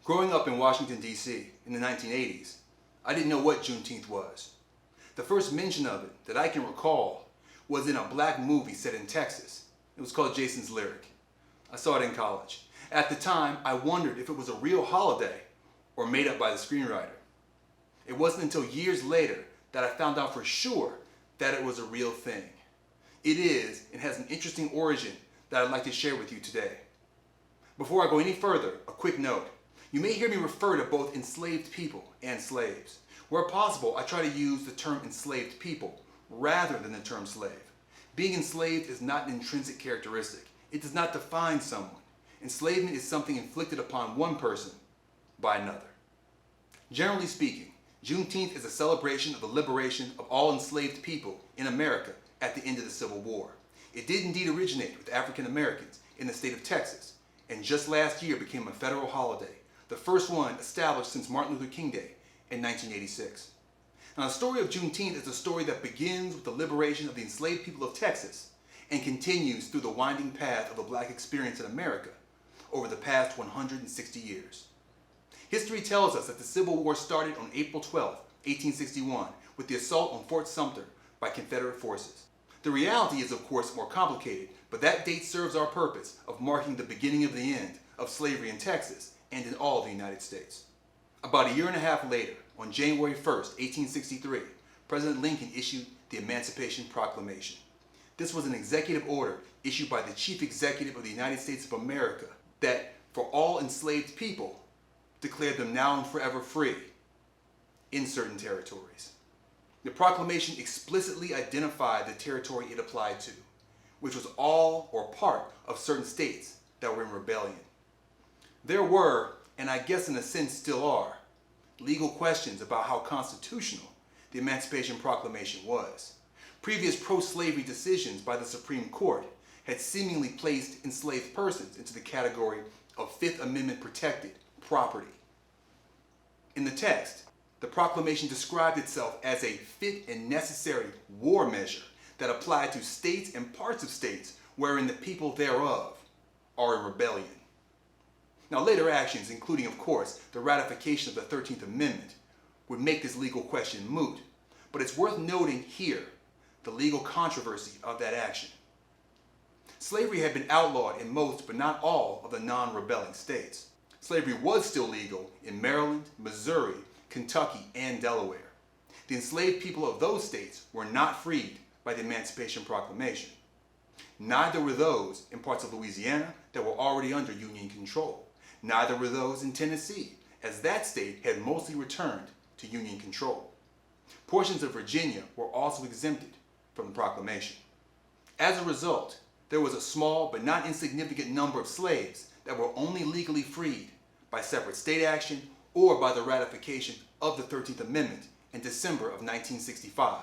Growing up in Washington, D.C. in the 1980s, I didn't know what Juneteenth was. The first mention of it that I can recall was in a black movie set in Texas. It was called Jason's Lyric. I saw it in college. At the time, I wondered if it was a real holiday or made up by the screenwriter. It wasn't until years later that I found out for sure that it was a real thing. It is and has an interesting origin that I'd like to share with you today. Before I go any further, a quick note. You may hear me refer to both enslaved people and slaves. Where possible, I try to use the term enslaved people rather than the term slave. Being enslaved is not an intrinsic characteristic. It does not define someone. Enslavement is something inflicted upon one person by another. Generally speaking, Juneteenth is a celebration of the liberation of all enslaved people in America at the end of the Civil War. It did indeed originate with African Americans in the state of Texas, and just last year became a federal holiday, the first one established since Martin Luther King Day in 1986. Now, the story of Juneteenth is a story that begins with the liberation of the enslaved people of Texas and continues through the winding path of the black experience in America over the past 160 years. History tells us that the Civil War started on April 12, 1861, with the assault on Fort Sumter by Confederate forces. The reality is, of course, more complicated, but that date serves our purpose of marking the beginning of the end of slavery in Texas and in all the United States. About a year and a half later, on January 1st, 1863, President Lincoln issued the Emancipation Proclamation. This was an executive order issued by the Chief Executive of the United States of America that, for all enslaved people, declared them now and forever free in certain territories. The proclamation explicitly identified the territory it applied to, which was all or part of certain states that were in rebellion. There were, and I guess in a sense still are, legal questions about how constitutional the Emancipation Proclamation was. Previous pro-slavery decisions by the Supreme Court had seemingly placed enslaved persons into the category of Fifth Amendment protected property. In the text, the proclamation described itself as a fit and necessary war measure that applied to states and parts of states wherein the people thereof are in rebellion. Now, later actions, including, of course, the ratification of the 13th Amendment, would make this legal question moot. But it's worth noting here the legal controversy of that action. Slavery had been outlawed in most, but not all, of the non-rebelling states. Slavery was still legal in Maryland, Missouri, Kentucky, and Delaware. The enslaved people of those states were not freed by the Emancipation Proclamation. Neither were those in parts of Louisiana that were already under Union control. Neither were those in Tennessee, as that state had mostly returned to Union control. Portions of Virginia were also exempted from the proclamation. As a result, there was a small but not insignificant number of slaves that were only legally freed by separate state action or by the ratification of the 13th Amendment in December of 1965,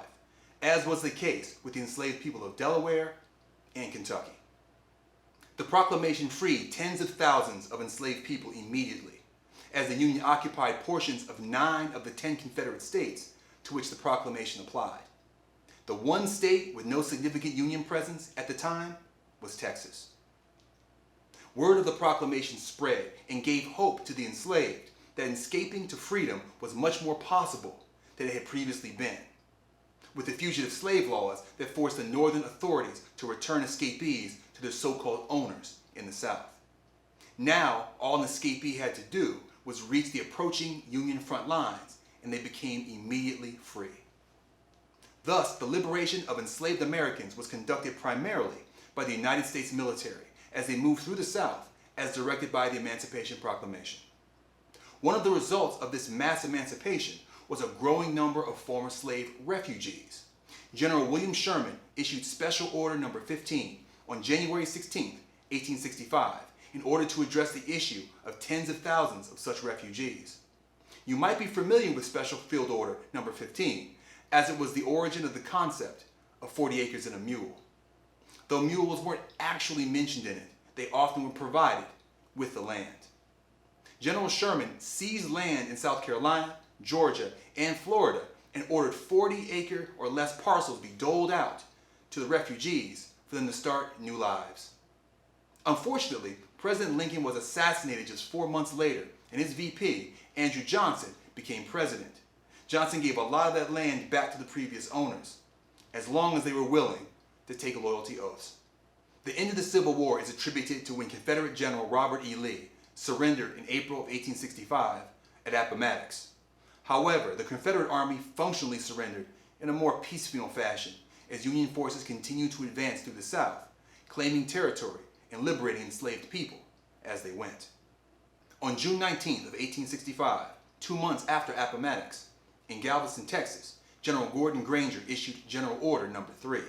as was the case with the enslaved people of Delaware and Kentucky. The proclamation freed tens of thousands of enslaved people immediately, as the Union occupied portions of 9 of the 10 Confederate states to which the proclamation applied. The one state with no significant Union presence at the time was Texas. Word of the proclamation spread and gave hope to the enslaved that escaping to freedom was much more possible than it had previously been, with the fugitive slave laws that forced the northern authorities to return escapees to their so-called owners in the South. Now, all an escapee had to do was reach the approaching Union front lines, and they became immediately free. Thus, the liberation of enslaved Americans was conducted primarily by the United States military as they moved through the South as directed by the Emancipation Proclamation. One of the results of this mass emancipation was a growing number of former slave refugees. General William Sherman issued Special Order No. 15 on January 16, 1865, in order to address the issue of tens of thousands of such refugees. You might be familiar with Special Field Order No. 15, as it was the origin of the concept of 40 acres and a mule. Though mules weren't actually mentioned in it, they often were provided with the land. General Sherman seized land in South Carolina, Georgia, and Florida and ordered 40-acre or less parcels be doled out to the refugees for them to start new lives. Unfortunately, President Lincoln was assassinated just 4 months later, and his VP, Andrew Johnson, became president. Johnson gave a lot of that land back to the previous owners, as long as they were willing to take loyalty oaths. The end of the Civil War is attributed to when Confederate General Robert E. Lee surrendered in April of 1865 at Appomattox. However, the Confederate Army functionally surrendered in a more piecemeal fashion as Union forces continued to advance through the South, claiming territory and liberating enslaved people as they went. On June 19th of 1865, 2 months after Appomattox, in Galveston, Texas, General Gordon Granger issued General Order No. 3.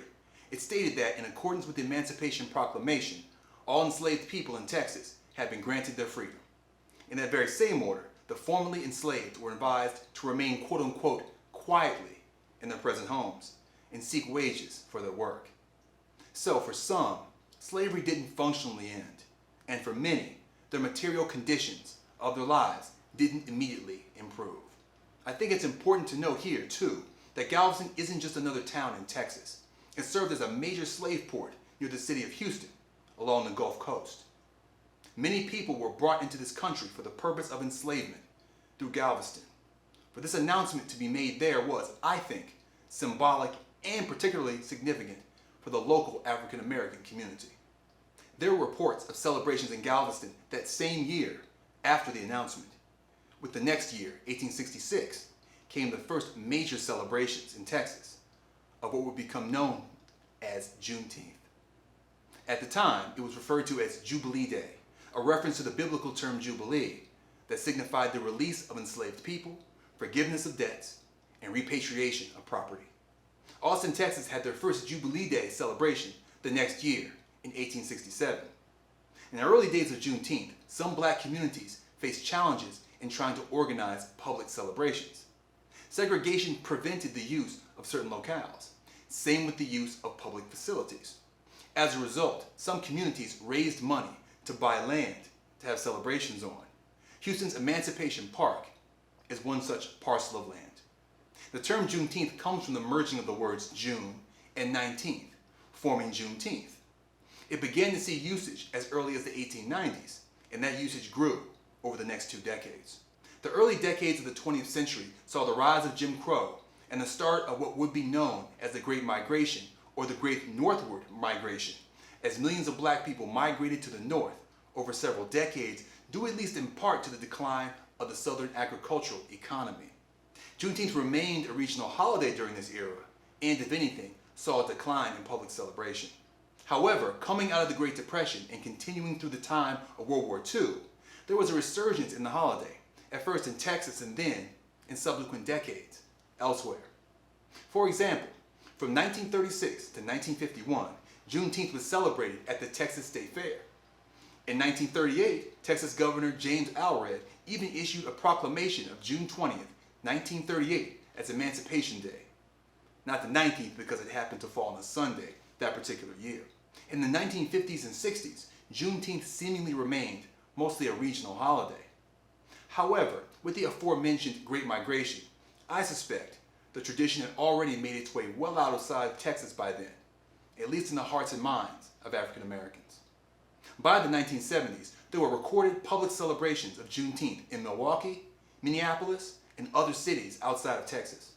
It stated that in accordance with the Emancipation Proclamation, all enslaved people in Texas had been granted their freedom. In that very same order, the formerly enslaved were advised to remain quote-unquote quietly in their present homes and seek wages for their work. So for some, slavery didn't functionally end, and for many, the material conditions of their lives didn't immediately improve. I think it's important to note here, too, that Galveston isn't just another town in Texas. It served as a major slave port near the city of Houston, along the Gulf Coast. Many people were brought into this country for the purpose of enslavement through Galveston. For this announcement to be made there was, I think, symbolic and particularly significant for the local African American community. There were reports of celebrations in Galveston that same year after the announcement. With the next year, 1866, came the first major celebrations in Texas of what would become known as Juneteenth. At the time, it was referred to as Jubilee Day, a reference to the biblical term Jubilee that signified the release of enslaved people, forgiveness of debts, and repatriation of property. Austin, Texas had their first Jubilee Day celebration the next year in 1867. In the early days of Juneteenth, some black communities faced challenges in trying to organize public celebrations. Segregation prevented the use of certain locales. Same with the use of public facilities. As a result, some communities raised money to buy land to have celebrations on. Houston's Emancipation Park is one such parcel of land. The term Juneteenth comes from the merging of the words June and 19th, forming Juneteenth. It began to see usage as early as the 1890s, and that usage grew over the next 2 decades. The early decades of the 20th century saw the rise of Jim Crow and the start of what would be known as the Great Migration, or the Great Northward Migration, as millions of black people migrated to the north over several decades, due at least in part to the decline of the southern agricultural economy. Juneteenth remained a regional holiday during this era, and if anything, saw a decline in public celebration. However, coming out of the Great Depression and continuing through the time of World War II, there was a resurgence in the holiday, at first in Texas and then, in subsequent decades, elsewhere. For example, from 1936 to 1951, Juneteenth was celebrated at the Texas State Fair. In 1938, Texas Governor James Allred even issued a proclamation of June 20th, 1938 as Emancipation Day. Not the 19th because it happened to fall on a Sunday that particular year. In the 1950s and 60s, Juneteenth seemingly remained mostly a regional holiday. However, with the aforementioned Great Migration, I suspect the tradition had already made its way well outside Texas by then, at least in the hearts and minds of African Americans. By the 1970s, there were recorded public celebrations of Juneteenth in Milwaukee, Minneapolis, and other cities outside of Texas.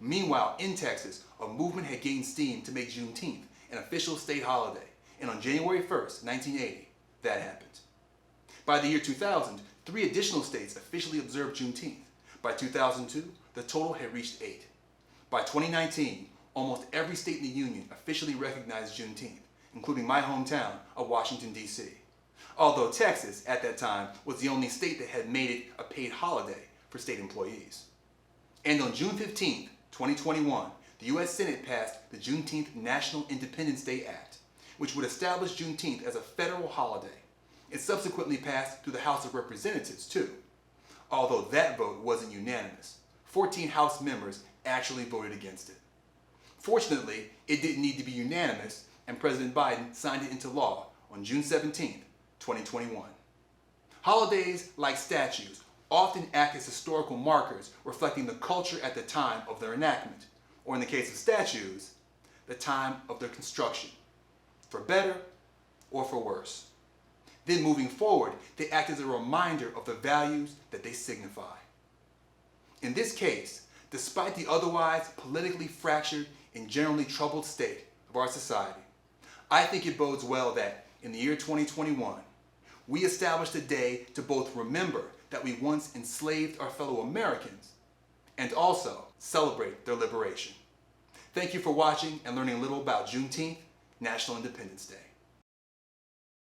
Meanwhile, in Texas, a movement had gained steam to make Juneteenth an official state holiday, and on January 1st, 1980, that happened. By the year 2000, 3 additional states officially observed Juneteenth. By 2002, the total had reached 8. By 2019, almost every state in the Union officially recognized Juneteenth, including my hometown of Washington, D.C. Although Texas, at that time, was the only state that had made it a paid holiday for state employees. And on June 15, 2021, the U.S. Senate passed the Juneteenth National Independence Day Act, which would establish Juneteenth as a federal holiday. It subsequently passed through the House of Representatives, too. Although that vote wasn't unanimous, 14 House members actually voted against it. Fortunately, it didn't need to be unanimous, and President Biden signed it into law on June 17, 2021. Holidays, like statues, often act as historical markers reflecting the culture at the time of their enactment, or in the case of statues, the time of their construction, for better or for worse. Then moving forward, they act as a reminder of the values that they signify. In this case, despite the otherwise politically fractured and generally troubled state of our society, I think it bodes well that in the year 2021, we established a day to both remember that we once enslaved our fellow Americans and also celebrate their liberation. Thank you for watching and learning a little about Juneteenth National Independence Day.